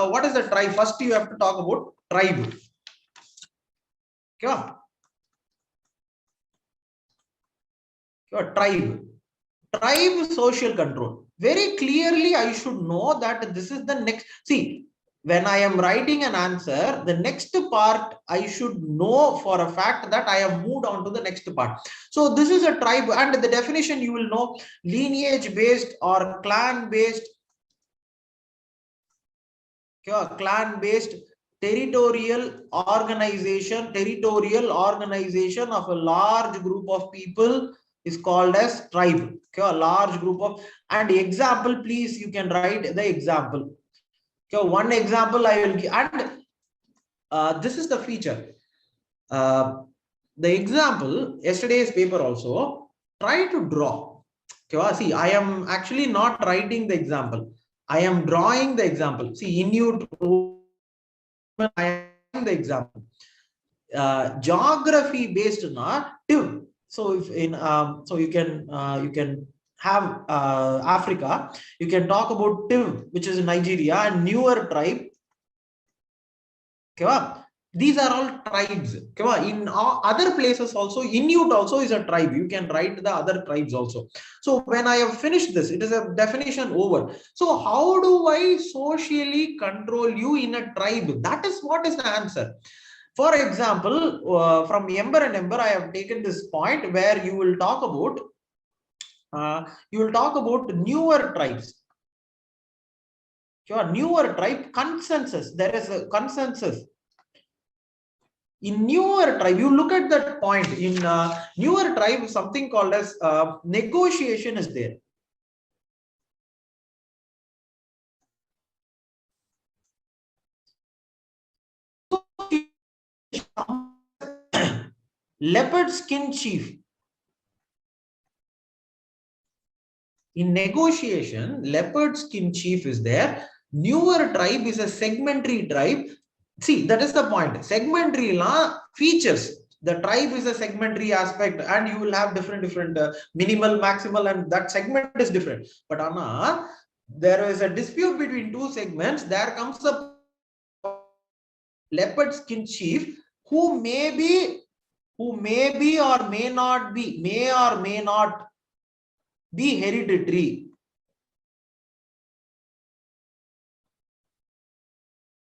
what is the tribe? First, you have to talk about tribe. Okay. Tribe social control. Very clearly, I should know that this is the next. See, when I am writing an answer, the next part I should know for a fact that I have moved on to the next part. So this is a tribe, and the definition you will know: lineage based or clan based. Clan based territorial organization of a large group of people is called as tribe. Okay, a large group of, and example, please, you can write the example. Okay, one example I will give, and this is the feature. The example, yesterday's paper also, try to draw. Okay, see, I am actually not writing the example. I am drawing the example. See, in you, I am the example. Geography based na TIV. So if in so you can have Africa, you can talk about TIV, which is Nigeria, and newer tribe. Okay, these are all tribes. Okay, in other places also, Inuit also is a tribe. You can write the other tribes also. So when I have finished this, it is a definition over. So how do I socially control you in a tribe? That is what is the answer. For example, from Ember and Ember, I have taken this point where you will talk about newer tribes. Sure, newer tribe consensus. There is a consensus. In newer tribe, you look at that point. In newer tribe, something called as negotiation is there. Leopard skin chief. In negotiation, leopard skin chief is there. Newer tribe is a segmentary tribe. See, that is the point. Segmentary law features. The tribe is a segmentary aspect, and you will have different minimal, maximal, and that segment is different. But Anna, there is a dispute between two segments. There comes a leopard skin chief who may be or may not be hereditary.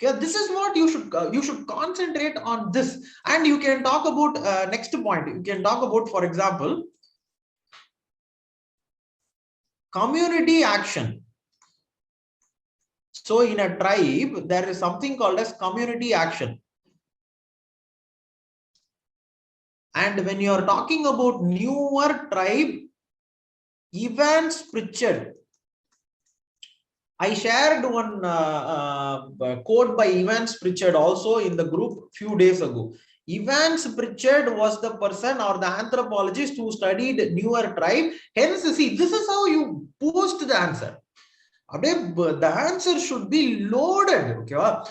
Okay, this is what you should concentrate on this, and you can talk about next point. You can talk about, for example, community action. So in a tribe, there is something called as community action. And when you are talking about newer tribe, Evans Pritchard. I shared one quote by Evans Pritchard also in the group few days ago. Evans Pritchard was the person or the anthropologist who studied newer tribe. Hence, see, this is how you post the answer. The answer should be loaded, okay?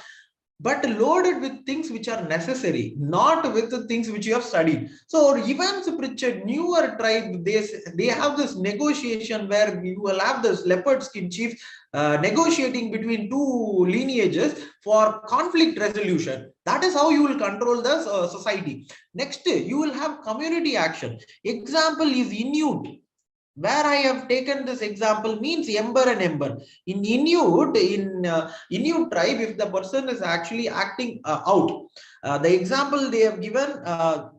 But loaded with things which are necessary, not with the things which you have studied. So Evans Pritchard, newer tribe, they have this negotiation where you will have this leopard skin chief negotiating between two lineages for conflict resolution. That is how you will control the society. Next, you will have community action. Example is Inuit. Where I have taken this example means Ember and Ember. In Inuit, Inuit tribe, if the person is actually acting out, the example they have given,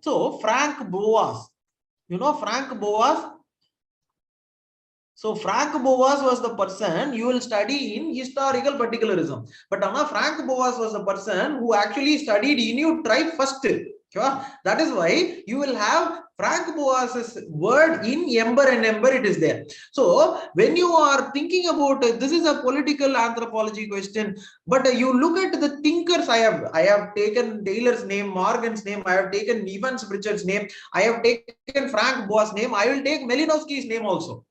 so Frank Boas, you know Frank Boas. So Frank Boas was the person you will study in historical particularism. But Frank Boas was the person who actually studied Inuit tribe first. Sure. That is why you will have Frank Boas's word in Ember and Ember, it is there. So when you are thinking about this is a political anthropology question, but you look at the thinkers. I have taken Taylor's name, Morgan's name, I have taken Evans Pritchard's name, I have taken Frank Boas' name, I will take Malinowski's name also.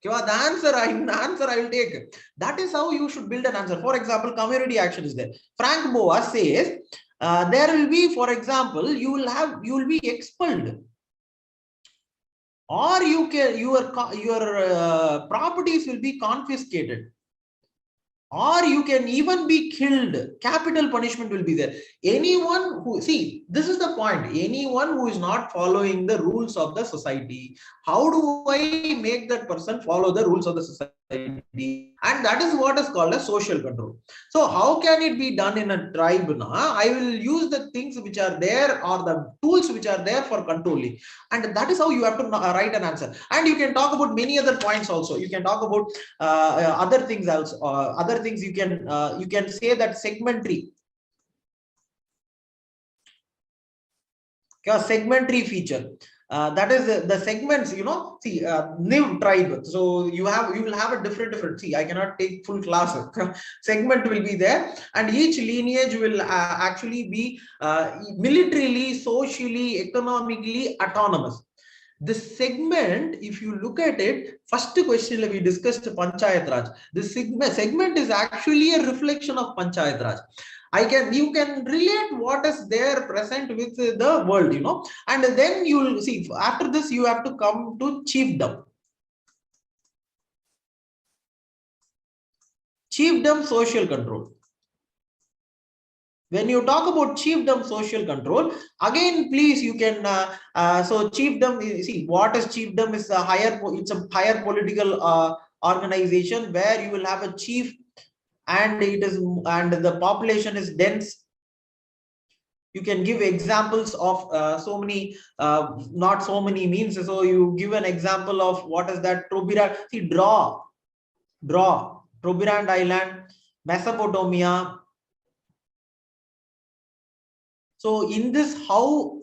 Okay, the answer I will take. That is how you should build an answer. For example, community action is there. Frank Boas says there will be, for example, you will be expelled, or your properties will be confiscated, or you can even be killed. Capital punishment will be there. Anyone who, see, this is the point, anyone who is not following the rules of the society, how do I make that person follow the rules of the society? And that is what is called as social control. So how can it be done in a tribe? I will use the things which are there, or the tools which are there for controlling, and that is how you have to write an answer. And you can talk about many other points also. You can talk about other things also. Other things you can say that segmentary. Segmentary feature. That is the segments, see, Niv tribe. So you will have a different, see, I cannot take full class. Segment will be there, and each lineage will actually be militarily, socially, economically autonomous. The segment, if you look at it, first question we discussed Panchayat Raj. This segment is actually a reflection of Panchayat Raj. You can relate what is there present with the world, and then you will see, after this you have to come to chiefdom. Chiefdom, social control. When you talk about chiefdom, social control, again, please, you can, so chiefdom, see, what is chiefdom is it's a higher political organization where you will have a chief, and the population is dense. You can give examples of so many, not so many means. So you give an example of what is that? Trobriand, see, draw, Trobriand Island, Mesopotamia. So in this, how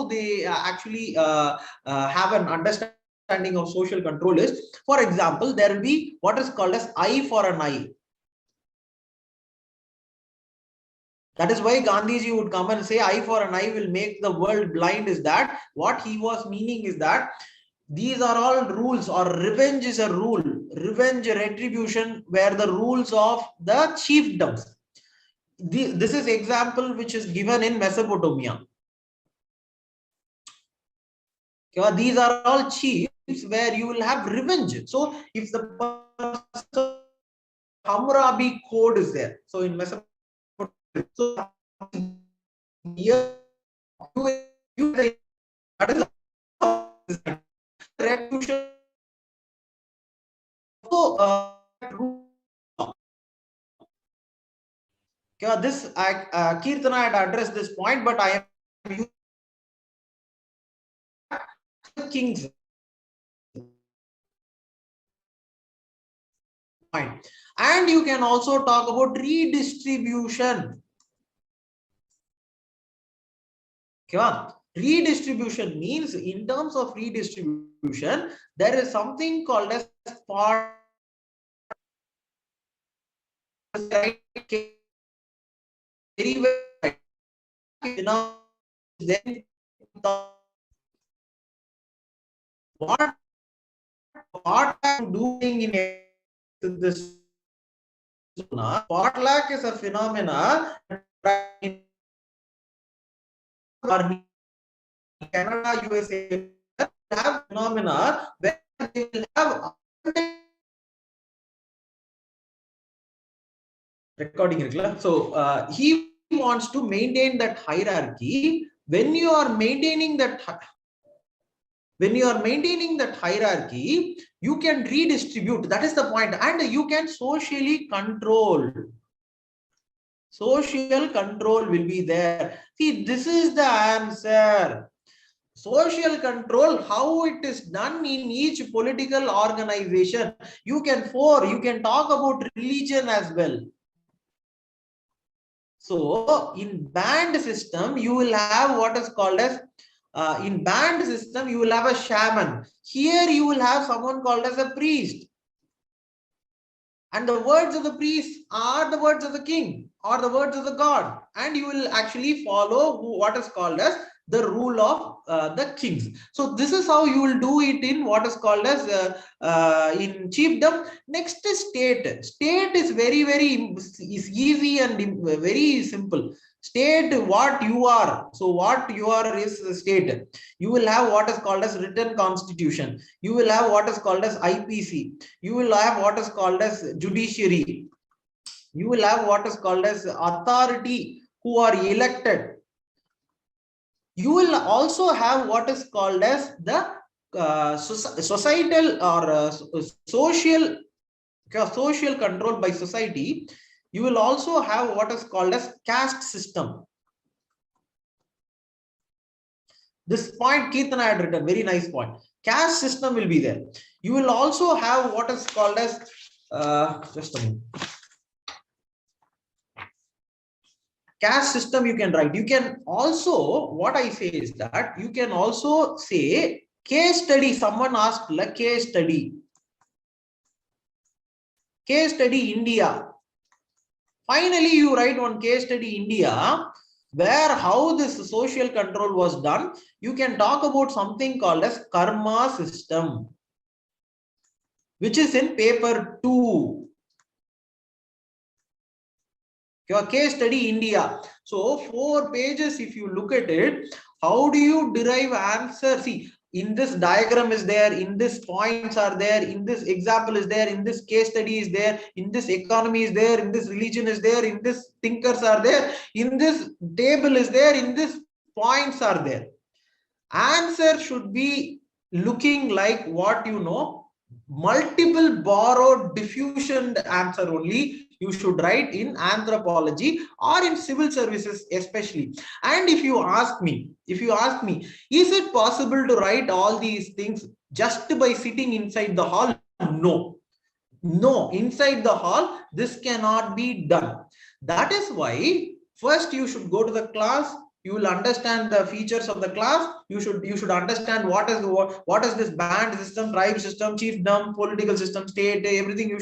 they actually have an understanding of social control is, for example, there will be what is called as eye for an eye. That is why Gandhiji would come and say eye for an eye will make the world blind. Is that what he was meaning? Is that these are all rules, or revenge is a rule, revenge, retribution, where the rules of the chiefdoms. This is example which is given in Mesopotamia. These are all chiefs where you will have revenge. So if the Hammurabi code is there, so in Mesopotamia, so here that is retribution. So this Kirtana had addressed this point, but I am using kings. And you can also talk about redistribution. Redistribution means, in terms of redistribution, there is something called as part. Very well. Then what I'm doing in this potluck is a phenomena in Canada, USA, have phenomena where they will have recording. So he wants to maintain that hierarchy. When you are maintaining that hierarchy, you can redistribute. That is the point. And you can socially control. Social control will be there. See, this is the answer. Social control, how it is done in each political organization. You can talk about religion as well. So in band system, you will have what is called as in band system, you will have a shaman. Here you will have someone called as a priest. And the words of the priest are the words of the king or the words of the god. And you will actually follow what is called as the rule of the kings. So this is how you will do it in what is called as in chiefdom. Next is state. State is very easy and very simple. State, what you are. So what you are is state. You will have what is called as written constitution. You will have what is called as IPC. You will have what is called as judiciary. You will have what is called as authority who are elected. You will also have what is called as the societal or social control by society. You will also have what is called as caste system. This point Keertana had written, very nice point. Caste system will be there. You will also have what is called as just a minute. Caste system you can write. You can also, what I say is that you can also say case study. Someone asked like case study. Case study India. Finally, you write one case study India, where how this social control was done. You can talk about something called as karma system, which is in paper 2. Your case study India. So 4 pages, if you look at it, how do you derive answer? See, in this diagram is there, in this points are there, in this example is there, in this case study is there, in this economy is there, in this religion is there, in this thinkers are there, in this table is there, in this points are there. Answer should be looking like what you know, multiple borrowed diffusion answer only you should write in anthropology or in civil services especially. And if you ask me, is it possible to write all these things just by sitting inside the hall? No, inside the hall this cannot be done. That is why first you should go to the class. You will understand the features of the class. You should understand what is this band system, tribe system, chiefdom, political system, state, everything you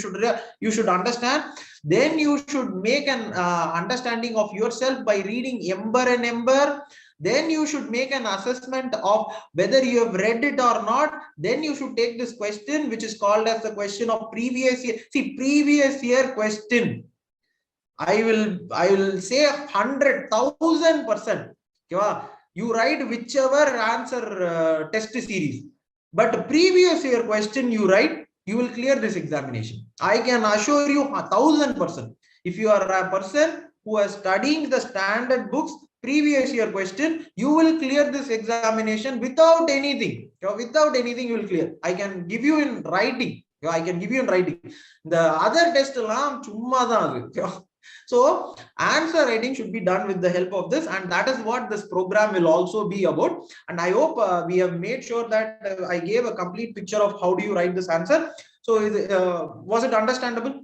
should understand. Then you should make an understanding of yourself by reading Ember and Ember. Then you should make an assessment of whether you have read it or not. Then you should take this question, which is called as the question of previous year. See, previous year question, I will say 100,000%. You write whichever answer test series, but previous year question you write, you will clear this examination. I can assure you 1,000%. If you are a person who is studying the standard books, previous year question, you will clear this examination without anything. Without anything, you will clear. I can give you in writing. The other test so answer writing should be done with the help of this, and that is what this program will also be about. And I hope we have made sure that I gave a complete picture of how do you write this answer. So was it understandable?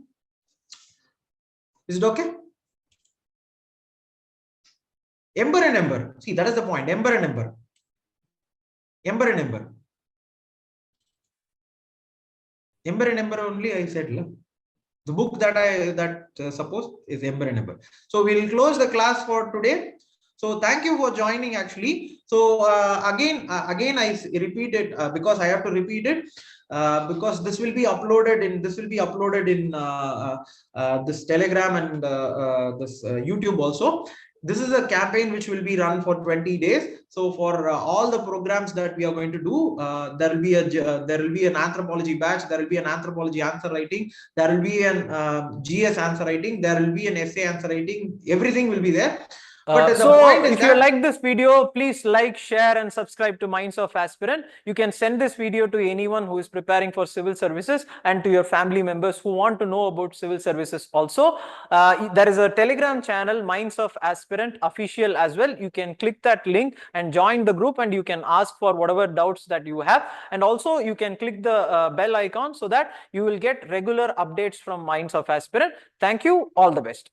Is it okay? Ember and Ember. See, that is the point. Ember and Ember. Ember and Ember. Ember and Ember only I said. The book that I suppose is Ember and Ember. So we'll close the class for today. So thank you for joining actually. So again I repeat it because I have to repeat it because this will be uploaded in this Telegram and this YouTube also. This is a campaign which will be run for 20 days. So for all the programs that we are going to do, there will be an anthropology batch, there will be an anthropology answer writing, there will be an GS answer writing, there will be an essay answer writing, everything will be there. But so if you like this video, please like, share and subscribe to Minds of Aspirant. You can send this video to anyone who is preparing for civil services and to your family members who want to know about civil services also. There is a Telegram channel, Minds of Aspirant official as well. You can click that link and join the group, and you can ask for whatever doubts that you have. And also you can click the bell icon so that you will get regular updates from Minds of Aspirant. Thank you. All the best.